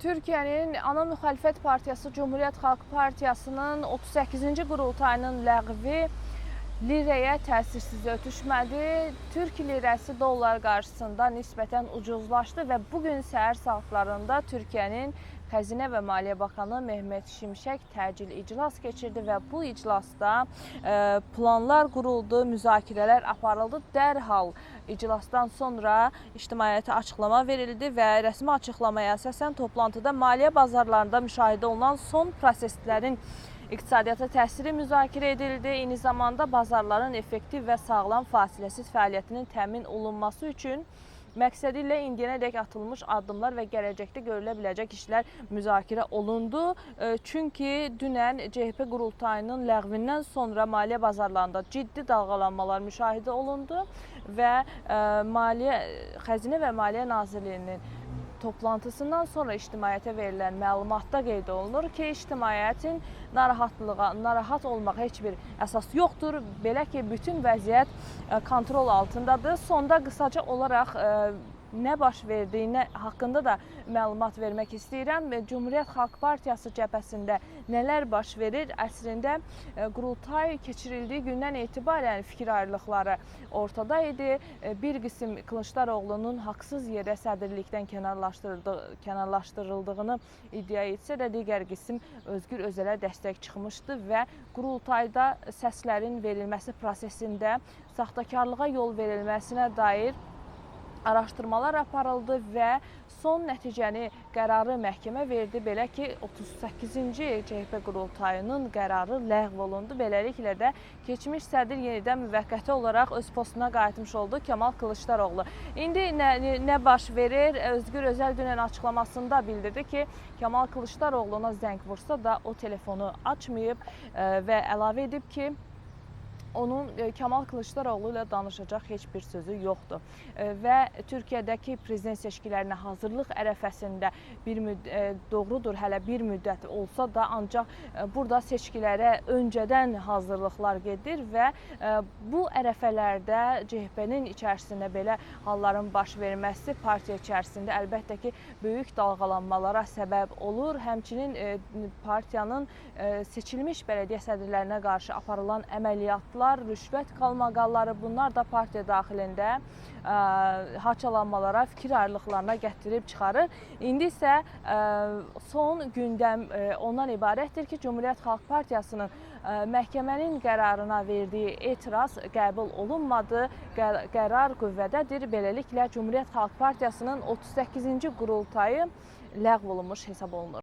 Türkiyənin ana müxalifət partiyası Cumhuriyyət Xalq Partiyasının 38-ci qurultayının ləğvi lirəyə təsirsiz ötüşmədi. Türk lirəsi dollar qarşısında nisbətən ucuzlaşdı və bugün səhər saatlarında Türkiyənin Xəzinə və Maliyyə Bakanı Mehmet Şimşək təcil iclas keçirdi və bu iclasda planlar quruldu, müzakirələr aparıldı. Dərhal iclasdan sonra ictimaiyyətə açıqlama verildi və rəsmi açıqlamaya əsasən toplantıda maliyyə bazarlarında müşahidə olunan son proseslərin iqtisadiyyata təsiri müzakirə edildi. Eyni zamanda bazarların effektiv və sağlam fasiləsiz fəaliyyətinin təmin olunması üçün məqsədi ilə indiyənədək atılmış addımlar və gələcəkdə görülə biləcək işlər müzakirə olundu. Çünki dünən CHP qurultayının ləğvindən sonra maliyyə bazarlarında ciddi dalğalanmalar müşahidə olundu və Xəzinə və Maliyyə Nazirliyinin toplantısından sonra ictimaiyyətə verilən məlumatda qeyd olunur ki, ictimaiyyətin narahat olmağa heç bir əsas yoxdur. Belə ki, bütün vəziyyət kontrol altındadır. Sonda qısaca olaraq nə baş verdiyinə haqqında da məlumat vermək istəyirəm. Cumhuriyyət Xalq Partiyası cəbhəsində nələr baş verir? Əslində qurultay keçirildiyi gündən etibarən fikir ayrılıqları ortada idi. Bir qism Kılıçdaroğlu'nun haqsız yerə sədrlikdən kənarlaşdırıldığını iddia etsə də, digər qism Özgür Özelə dəstək çıxmışdı və qurultayda səslərin verilməsi prosesində saxtakarlığa yol verilməsinə dair araşdırmalar aparıldı və son nəticəni, qərarı məhkəmə verdi. Belə ki, 38-ci CHP qurultayının qərarı ləğv olundu. Beləliklə də keçmiş sədr yenidən müvəqqəti olaraq öz postuna qayıtmış oldu Kemal Kılıçdaroğlu. İndi nə baş verir? Özgür Özel dünən açıqlamasında bildirdi ki, Kemal Kılıçdaroğlu'na zəng vursa da o telefonu açmayıb və əlavə edib ki, onun Kemal Kılıçdaroğlu ilə danışacaq heç bir sözü yoxdur. Və Türkiyədəki prezident seçkilərinə hazırlıq ərəfəsində doğrudur, hələ bir müddət olsa da, ancaq burada seçkilərə öncədən hazırlıqlar gedir və bu ərəfələrdə CHP-nin içərisində belə halların baş verməsi partiya içərisində əlbəttə ki, böyük dalğalanmalara səbəb olur. Həmçinin partiyanın seçilmiş bələdiyyə sədrlərinə qarşı aparılan əməliyyatlar, rüşvət qalmaqalları, bunlar da partiya daxilində haçalanmalara, fikir ayrılıqlarına gətirib çıxarır. İndi isə son gündəm ondan ibarətdir ki, Cumhuriyyət Xalq Partiyasının məhkəmənin qərarına verdiyi etiraz qəbul olunmadı, qərar qüvvədədir. Beləliklə, Cumhuriyyət Xalq Partiyasının 38-ci qurultayı ləğv olunmuş hesab olunur.